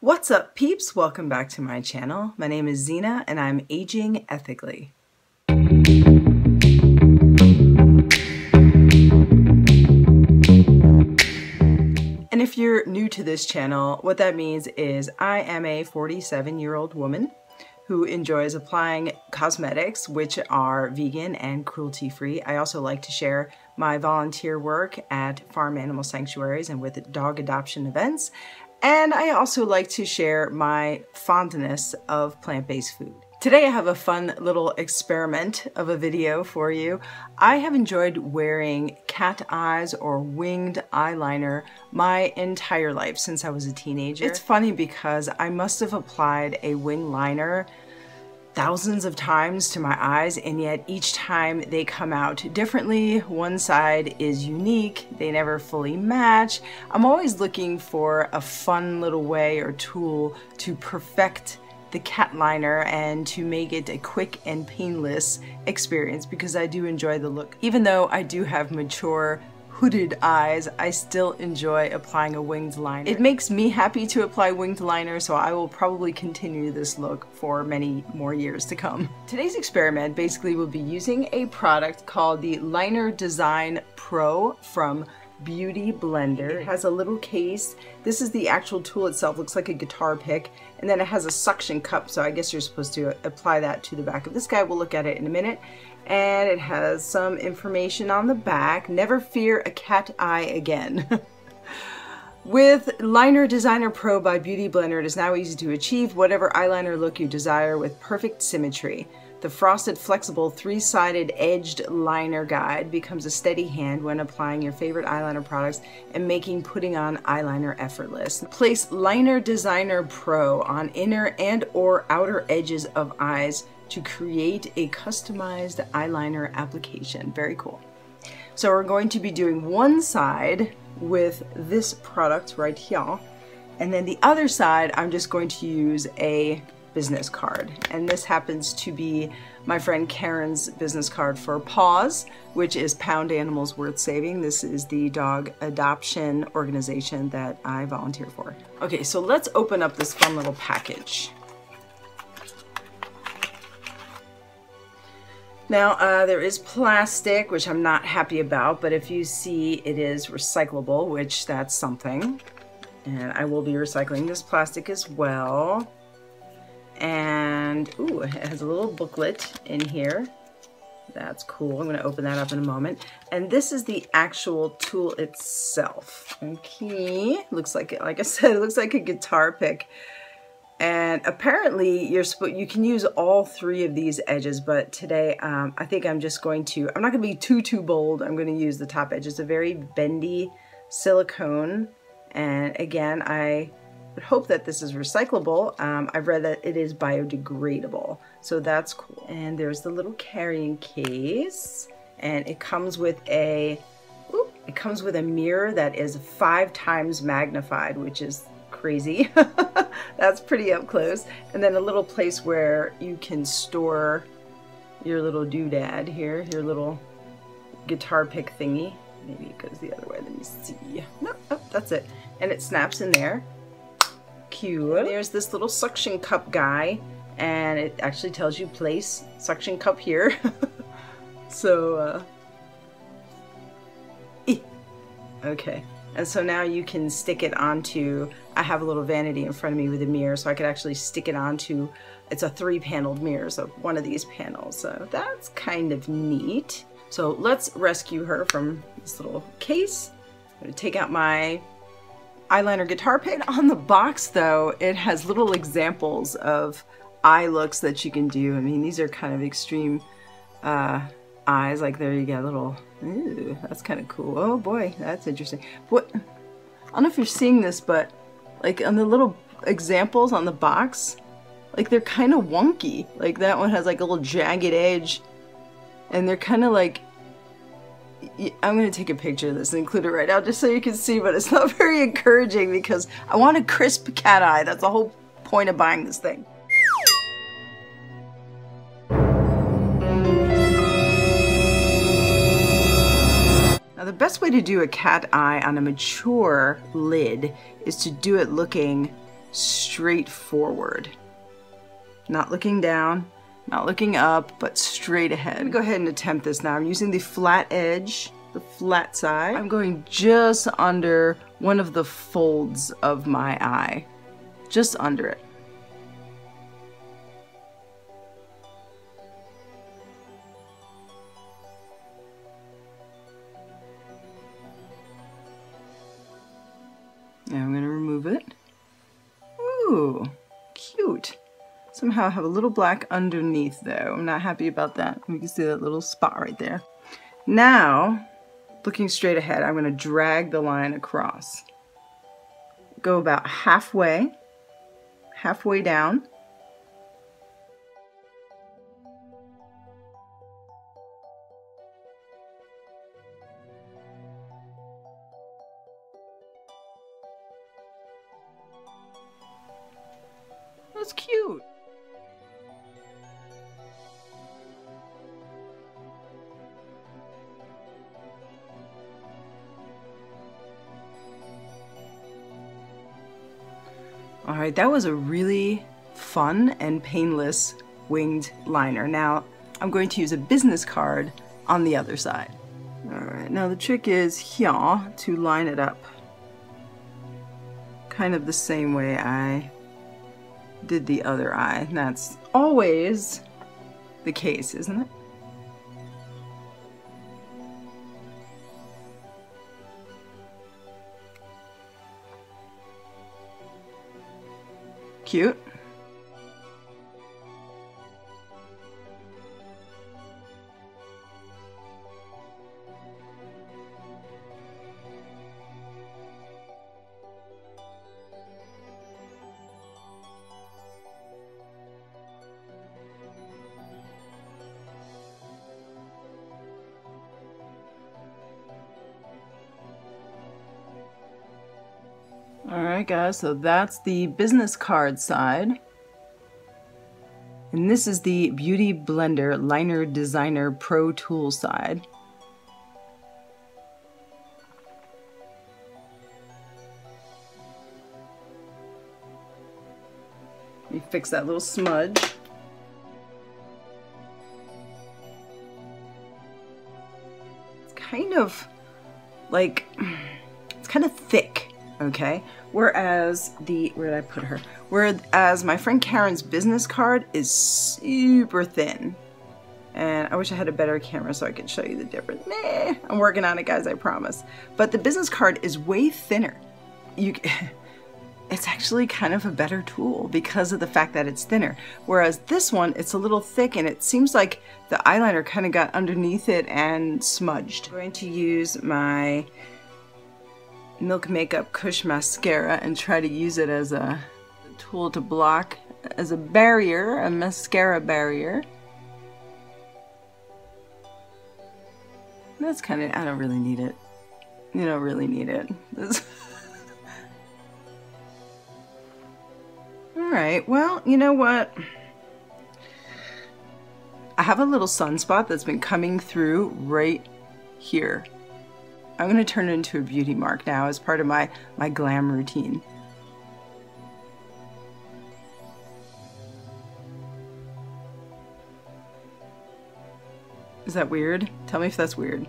What's up, peeps? Welcome back to my channel. My name is Zina and I'm aging ethically. And if you're new to this channel, what that means is I am a 47-year-old woman who enjoys applying cosmetics which are vegan and cruelty-free. I also like to share my volunteer work at farm animal sanctuaries and with dog adoption events. And I also like to share my fondness of plant-based food. Today I have a fun little experiment of a video for you. I have enjoyed wearing cat eyes or winged eyeliner my entire life since I was a teenager. It's funny because I must have applied a wing liner thousands of times to my eyes, and yet each time they come out differently. One side is unique, they never fully match. I'm always looking for a fun little way or tool to perfect the cat liner and to make it a quick and painless experience because I do enjoy the look. Even though I do have mature hooded eyes, I still enjoy applying a winged liner. It makes me happy to apply winged liner, so I will probably continue this look for many more years to come. Today's experiment basically will be using a product called the Liner Design Pro from Beauty Blender. It has a little case. This is the actual tool itself, looks like a guitar pick, and then it has a suction cup, so I guess you're supposed to apply that to the back of this guy. We'll look at it in a minute. And it has some information on the back. Never fear a cat eye again. With Liner Designer Pro by Beauty Blender, it is now easy to achieve whatever eyeliner look you desire with perfect symmetry. The frosted, flexible, three-sided edged liner guide becomes a steady hand when applying your favorite eyeliner products and making putting on eyeliner effortless. Place Liner Designer Pro on inner and or outer edges of eyes to create a customized eyeliner application. Very cool. So we're going to be doing one side with this product right here, and then the other side I'm just going to use a business card, and this happens to be my friend Karen's business card for PAWS, which is Pound Animals Worth Saving. This is the dog adoption organization that I volunteer for. Okay, so let's open up this fun little package. Now, there is plastic, which I'm not happy about, but if you see, it is recyclable, which that's something. And I will be recycling this plastic as well. And, ooh, it has a little booklet in here. That's cool. I'm going to open that up in a moment. And this is the actual tool itself. Okay, looks like it, like I said, it looks like a guitar pick. And apparently you can use all three of these edges, but today I think I'm just going to, I'm not going to be too bold. I'm going to use the top edge. It's a very bendy silicone. And again, I would hope that this is recyclable. I've read that it is biodegradable, so that's cool. And there's the little carrying case, and it comes with a, mirror that is 5 times magnified, which is crazy. That's pretty up close. And then a little place where you can store your little doodad here, your little guitar pick thingy. Maybe it goes the other way. Let me see. No, oh, that's it. And it snaps in there. Cute. There's this little suction cup guy, and it actually tells you place suction cup here. So, okay. And so now you can stick it onto, I have a little vanity in front of me with a mirror, so I could actually stick it onto, it's a 3-paneled mirror, so one of these panels. So that's kind of neat. So let's rescue her from this little case. I'm going to take out my eyeliner guitar pick. On the box though, it has little examples of eye looks that you can do. I mean, these are kind of extreme eyes, like there you go, little, ooh, that's kind of cool. Oh boy, that's interesting. What, I don't know if you're seeing this, but like on the little examples on the box, like they're kind of wonky. Like that one has like a little jagged edge, and they're kind of like, I'm going to take a picture of this and include it right now just so you can see, but it's not very encouraging because I want a crisp cat eye. That's the whole point of buying this thing. Now the best way to do a cat eye on a mature lid is to do it looking straight forward. Not looking down, not looking up, but straight ahead. I'm gonna go ahead and attempt this now. I'm using the flat edge, the flat side. I'm going just under one of the folds of my eye, just under it. Now I'm going to remove it. Ooh, cute. Somehow I have a little black underneath though. I'm not happy about that. You can see that little spot right there. Now, looking straight ahead, I'm going to drag the line across. Go about halfway down. That's cute. All right, that was a really fun and painless winged liner. Now, I'm going to use a business card on the other side. All right, now the trick is here to line it up kind of the same way I did the other eye. And that's always the case, isn't it? Cute. Alright guys, so that's the business card side. And this is the Beauty Blender Liner Designer Pro Tool side. Let me fix that little smudge. It's kind of like, it's kind of thick. Okay, whereas where did I put her? Whereas my friend Karen's business card is super thin. And I wish I had a better camera so I could show you the difference. Nah, I'm working on it, guys, I promise. But the business card is way thinner. It's actually kind of a better tool because of the fact that it's thinner. Whereas this one, it's a little thick and it seems like the eyeliner kind of got underneath it and smudged. I'm going to use my Milk Makeup Kush mascara and try to use it as a tool to block, as a barrier, a mascara barrier. That's kind of, I don't really need it. You don't really need it. Alright, well, you know what? I have a little sunspot that's been coming through right here. I'm going to turn it into a beauty mark now as part of my glam routine. Is that weird? Tell me if that's weird.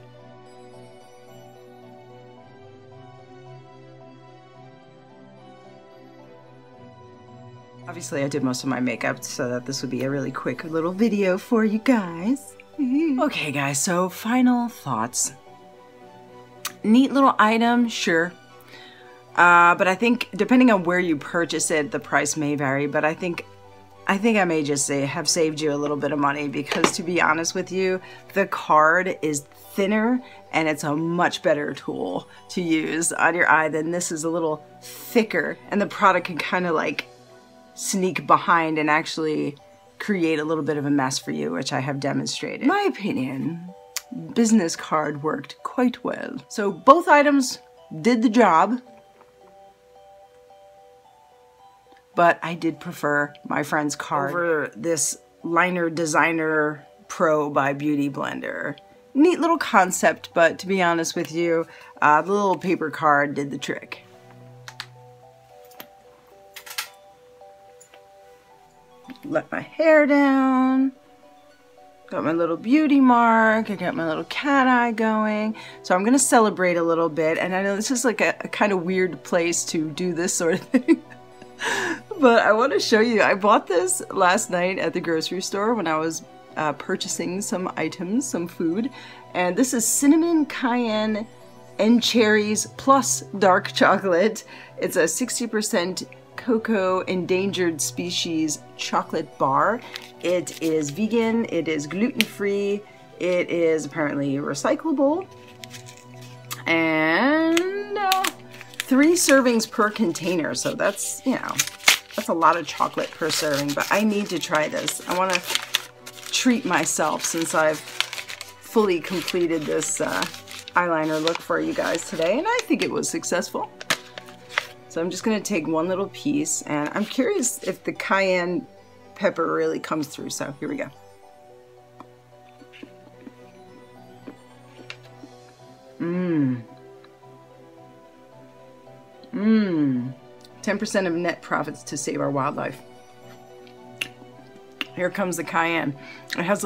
Obviously I did most of my makeup so that this would be a really quick little video for you guys. Okay guys, so final thoughts. Neat little item, sure. But I think depending on where you purchase it, the price may vary, but I think I may just say have saved you a little bit of money because to be honest with you, the card is thinner and it's a much better tool to use on your eye than this is a little thicker and the product can kind of like sneak behind and actually create a little bit of a mess for you, which I have demonstrated. In my opinion, business card worked quite well. So both items did the job, but I did prefer my friend's card over this Liner Designer Pro by Beauty Blender. Neat little concept, but to be honest with you, the little paper card did the trick. Let my hair down. Got my little beauty mark. I got my little cat eye going. So I'm going to celebrate a little bit. And I know this is like a kind of weird place to do this sort of thing. But I want to show you. I bought this last night at the grocery store when I was purchasing some items, some food. And this is cinnamon, cayenne, and cherries plus dark chocolate. It's a 60% cocoa endangered species chocolate bar. It is vegan, it is gluten-free, it is apparently recyclable, and 3 servings per container. So that's, you know, that's a lot of chocolate per serving, but I need to try this. I want to treat myself since I've fully completed this eyeliner look for you guys today, and I think it was successful. So I'm just going to take one little piece, and I'm curious if the cayenne pepper really comes through. So here we go. Mmm. Mmm. 10% of net profits to save our wildlife. Here comes the cayenne. It has,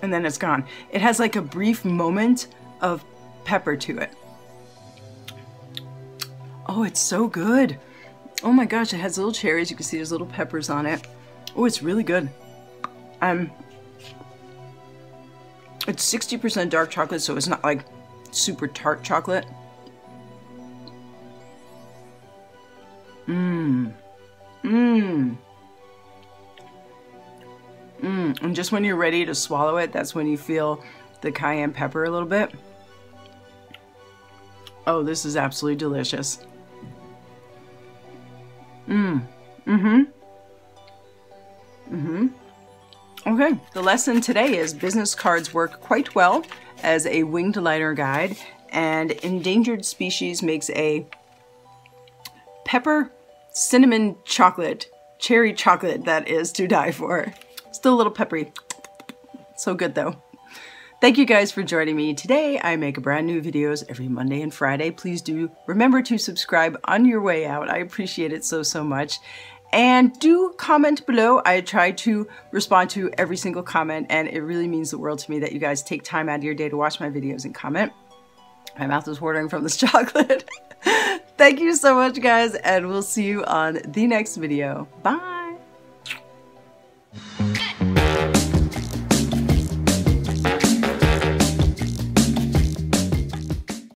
and then it's gone. It has like a brief moment of pepper to it. Oh, it's so good. Oh my gosh, it has little cherries. You can see there's little peppers on it. Oh, it's really good. It's 60% dark chocolate, so it's not like super tart chocolate. Mmm. Mmm. Mmm. And just when you're ready to swallow it, that's when you feel the cayenne pepper a little bit. Oh, this is absolutely delicious. Mmm. Mm-hmm. Mm-hmm. Okay, the lesson today is business cards work quite well as a winged liner guide, and endangered species makes a pepper cinnamon chocolate, cherry chocolate that is to die for. Still a little peppery. So good though. Thank you guys for joining me today. I make brand new videos every Monday and Friday. Please do remember to subscribe on your way out. I appreciate it so, so much. And do comment below. I try to respond to every single comment, and it really means the world to me that you guys take time out of your day to watch my videos and comment. My mouth is watering from this chocolate. Thank you so much, guys, and we'll see you on the next video. Bye.